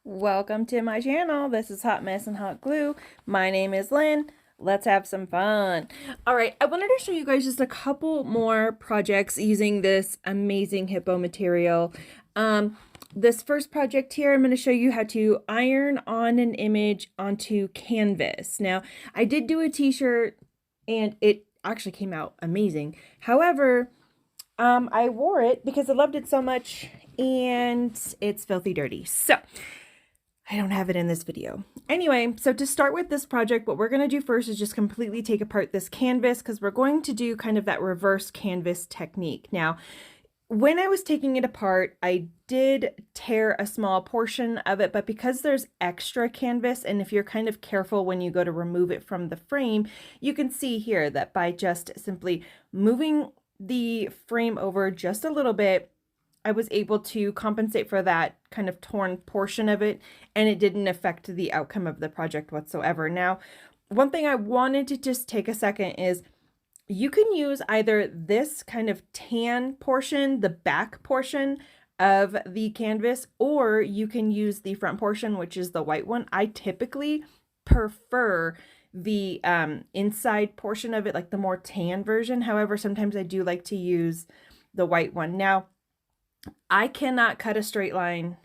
Welcome to my channel. This is Hot Mess and Hot Glue. My name is Lynn. Let's have some fun. All right, I wanted to show you guys just a couple more projects using this amazing Hiipoo material. This first project here, I'm going to show you how to iron on an image onto canvas. Now, I did do a t-shirt and it actually came out amazing. However, I wore it because I loved it so much and it's filthy dirty. So I don't have it in this video. Anyway, so to start with this project, what we're going to do first is just completely take apart this canvas because we're going to do kind of that reverse canvas technique. Now, when I was taking it apart, I did tear a small portion of it, but because there's extra canvas, and if you're kind of careful when you go to remove it from the frame, you can see here that by just simply moving the frame over just a little bit, I was able to compensate for that kind of torn portion of it, and it didn't affect the outcome of the project whatsoever. Now, one thing I wanted to just take a second is you can use either this kind of tan portion, the back portion of the canvas, or you can use the front portion, which is the white one. I typically prefer the inside portion of it, like the more tan version. However, sometimes I do like to use the white one. Now, I cannot cut a straight line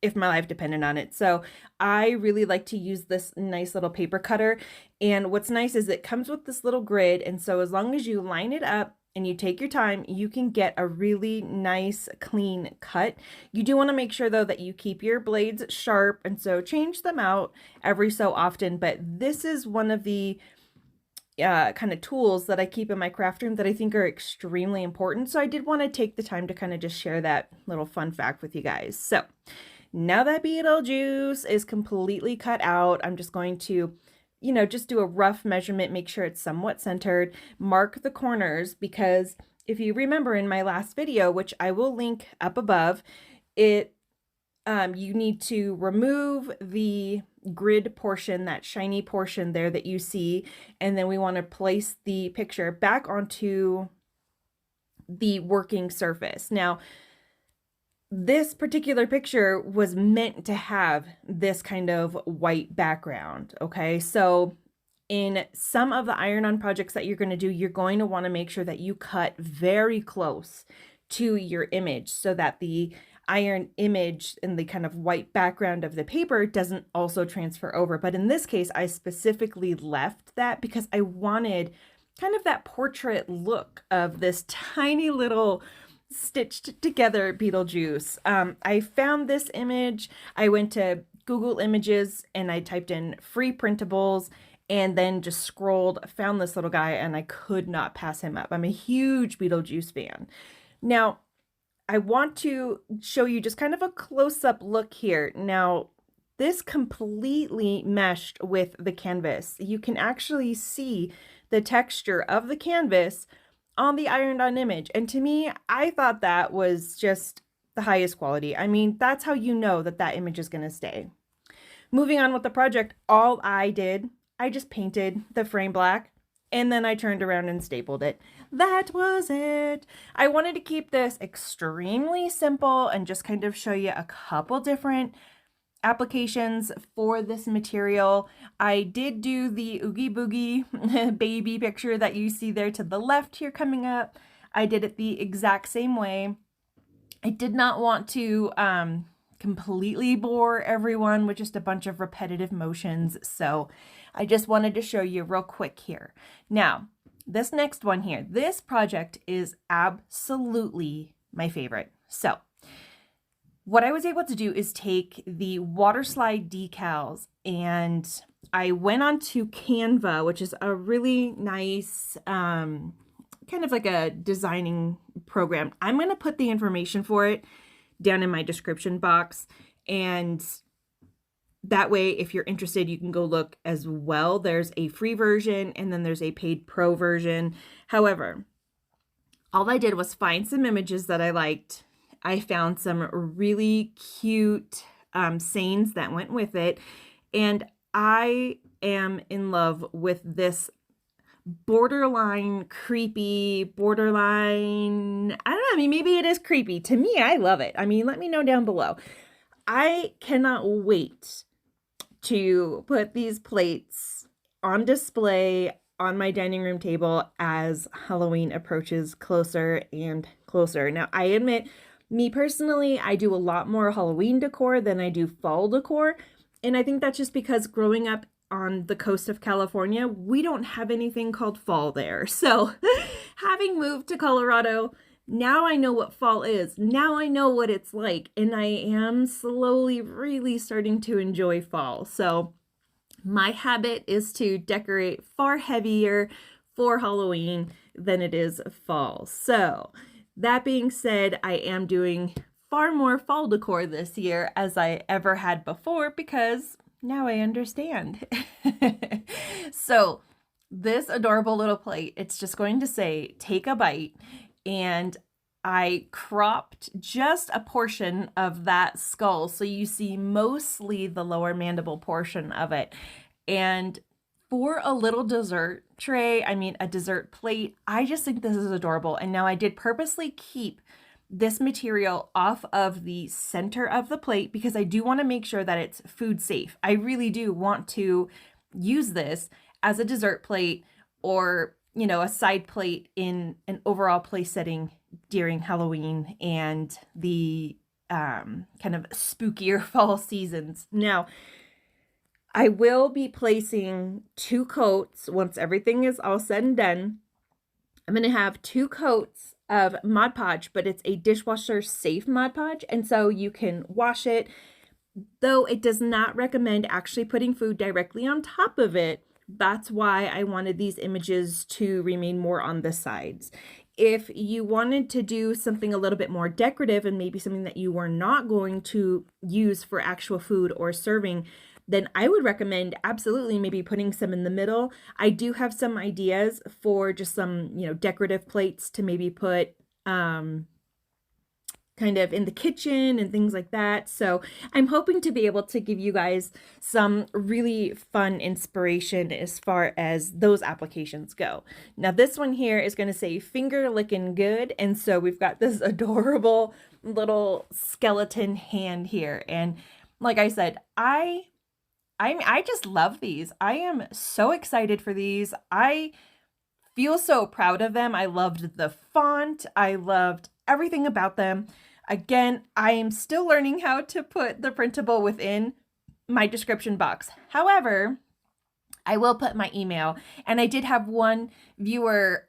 if my life depended on it. So I really like to use this nice little paper cutter. And what's nice is it comes with this little grid. And so as long as you line it up and you take your time, you can get a really nice clean cut. You do want to make sure though that you keep your blades sharp, and so change them out every so often. But this is one of the kind of tools that I keep in my craft room that I think are extremely important. So I did want to take the time to kind of just share that little fun fact with you guys. So now that Beetlejuice is completely cut out, I'm just going to, just do a rough measurement, make sure it's somewhat centered, mark the corners, because if you remember in my last video, which I will link up above, you need to remove the grid portion, that shiny portion there that you see, and then we want to place the picture back onto the working surface. Now, this particular picture was meant to have this kind of white background, okay? So in some of the iron-on projects that you're going to do, you're going to want to make sure that you cut very close to your image so that the iron image and the kind of white background of the paper doesn't also transfer over. But in this case, I specifically left that because I wanted kind of that portrait look of this tiny little stitched together Beetlejuice. I found this image. I went to Google Images and I typed in free printables and then just scrolled, found this little guy, and I could not pass him up. I'm a huge Beetlejuice fan. Now, I want to show you just kind of a close-up look here. Now, this completely meshed with the canvas. You can actually see the texture of the canvas on the ironed-on image. And to me, I thought that was just the highest quality. I mean, that's how you know that that image is going to stay. Moving on with the project, all I did, I just painted the frame black, and then I turned around and stapled it. That was it. I wanted to keep this extremely simple and just kind of show you a couple different applications for this material. I did do the Oogie Boogie baby picture that you see there to the left here coming up. I did it the exact same way. I did not want to completely bore everyone with just a bunch of repetitive motions, so I just wanted to show you real quick here. Now, this next one here, this project is absolutely my favorite. So what I was able to do is take the water slide decals, and I went onto Canva, which is a really nice kind of like a designing program. I'm going to put the information for it down in my description box, and that way, if you're interested, you can go look as well. There's a free version and then there's a paid pro version. However, all I did was find some images that I liked. I found some really cute sayings that went with it. And I am in love with this borderline creepy, borderline, I don't know, I mean, maybe it is creepy. To me, I love it. I mean, let me know down below. I cannot wait to put these plates on display on my dining room table as Halloween approaches closer and closer. Now, I admit, me personally, I do a lot more Halloween decor than I do fall decor. And I think that's just because growing up on the coast of California, we don't have anything called fall there. So, having moved to Colorado, now I know what fall is. Now I know what it's like. And I am slowly really starting to enjoy fall. So, my habit is to decorate far heavier for Halloween than it is fall. So, that being said, I am doing far more fall decor this year as I ever had before because now I understand. So, this adorable little plate, it's just going to say, take a bite. And I cropped just a portion of that skull. So you see mostly the lower mandible portion of it. And for a little dessert tray, I mean, a dessert plate, I just think this is adorable. And now I did purposely keep this material off of the center of the plate because I do want to make sure that it's food safe. I really do want to use this as a dessert plate or, you know, a side plate in an overall place setting during Halloween and the kind of spookier fall seasons. Now, I will be placing 2 coats once everything is all said and done. I'm going to have 2 coats of Mod Podge, but it's a dishwasher safe Mod Podge, and so you can wash it, though it does not recommend actually putting food directly on top of it. That's why I wanted these images to remain more on the sides. If you wanted to do something a little bit more decorative and maybe something that you were not going to use for actual food or serving, then I would recommend absolutely maybe putting some in the middle. I do have some ideas for just some, you know, decorative plates to maybe put kind of in the kitchen and things like that. So I'm hoping to be able to give you guys some really fun inspiration as far as those applications go. Now this one here is going to say finger licking good. And so we've got this adorable little skeleton hand here. And like I said, I just love these. I am so excited for these. I feel so proud of them. I loved the font. I loved everything about them. Again, I am still learning how to put the printable within my description box. However, I will put my email. And I did have one viewer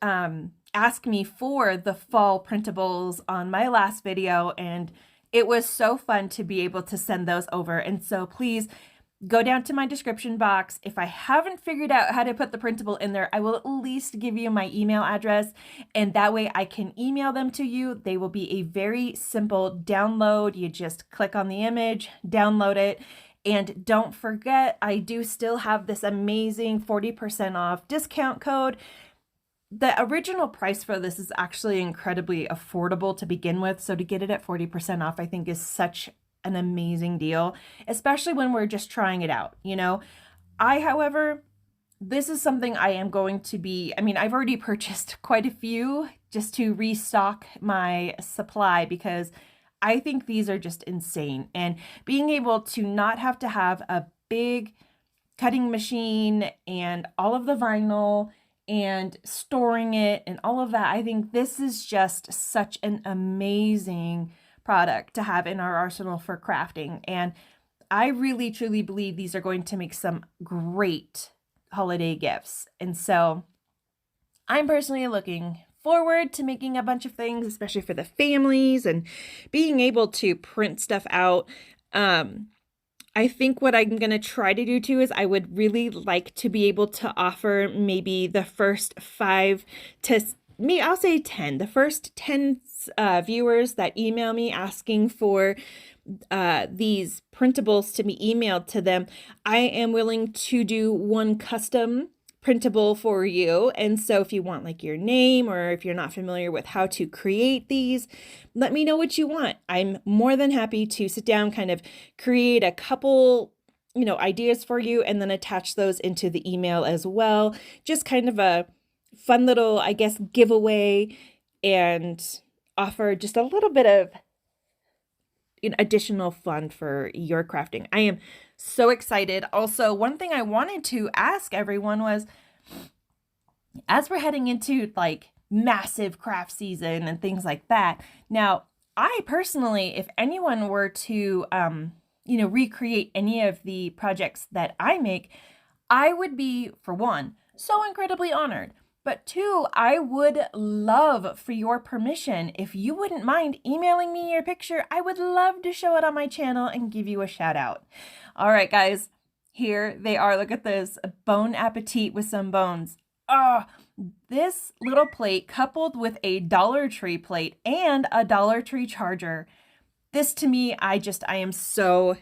ask me for the fall printables on my last video, and it was so fun to be able to send those over. And so please go down to my description box. If I haven't figured out how to put the printable in there, I will at least give you my email address, and that way I can email them to you. They will be a very simple download. You just click on the image, download it, and don't forget, I do still have this amazing 40% off discount code. The original price for this is actually incredibly affordable to begin with, so to get it at 40% off, I think is such an amazing deal, especially when we're just trying it out, you know. However, this is something I am going to be, I've already purchased quite a few just to restock my supply because I think these are just insane. And being able to not have to have a big cutting machine and all of the vinyl and storing it and all of that, I think this is just such an amazing product to have in our arsenal for crafting. And I really truly believe these are going to make some great holiday gifts. And so I'm personally looking forward to making a bunch of things, especially for the families and being able to print stuff out. I think what I'm going to try to do too is I would really like to be able to offer maybe the first 5 to me, I'll say 10. The first 10 viewers that email me asking for these printables to be emailed to them, I am willing to do one custom printable for you. And so if you want like your name, or if you're not familiar with how to create these, let me know what you want. I'm more than happy to sit down, kind of create a couple, you know, ideas for you and then attach those into the email as well. Just kind of a fun little, I guess, giveaway, and offer just a little bit of additional fun for your crafting. I am so excited. Also, one thing I wanted to ask everyone was, as we're heading into like massive craft season and things like that, now I personally, if anyone were to recreate any of the projects that I make, I would be, for one, so incredibly honored. But two, I would love for your permission. If you wouldn't mind emailing me your picture, I would love to show it on my channel and give you a shout out. All right, guys, here they are. Look at this, a bon appetit with some bones. Oh, this little plate coupled with a Dollar Tree plate and a Dollar Tree charger. This to me, I am so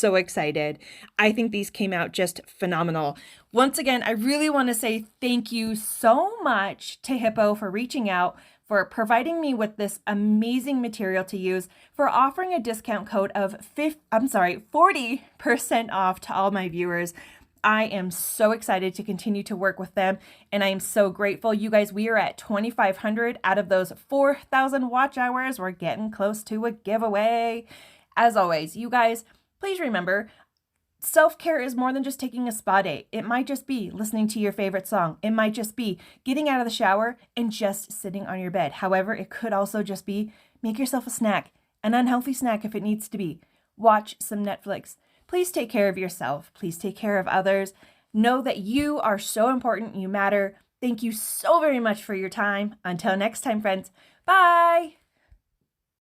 excited. I think these came out just phenomenal. Once again, I really want to say thank you so much to Hiipoo for reaching out, for providing me with this amazing material to use, for offering a discount code of 40% off to all my viewers. I am so excited to continue to work with them, and I am so grateful. You guys, we are at 2,500 out of those 4,000 watch hours. We're getting close to a giveaway. As always, you guys, please remember, self-care is more than just taking a spa day. It might just be listening to your favorite song. It might just be getting out of the shower and just sitting on your bed. However, it could also just be make yourself a snack, an unhealthy snack if it needs to be. Watch some Netflix. Please take care of yourself. Please take care of others. Know that you are so important. You matter. Thank you so very much for your time. Until next time, friends. Bye.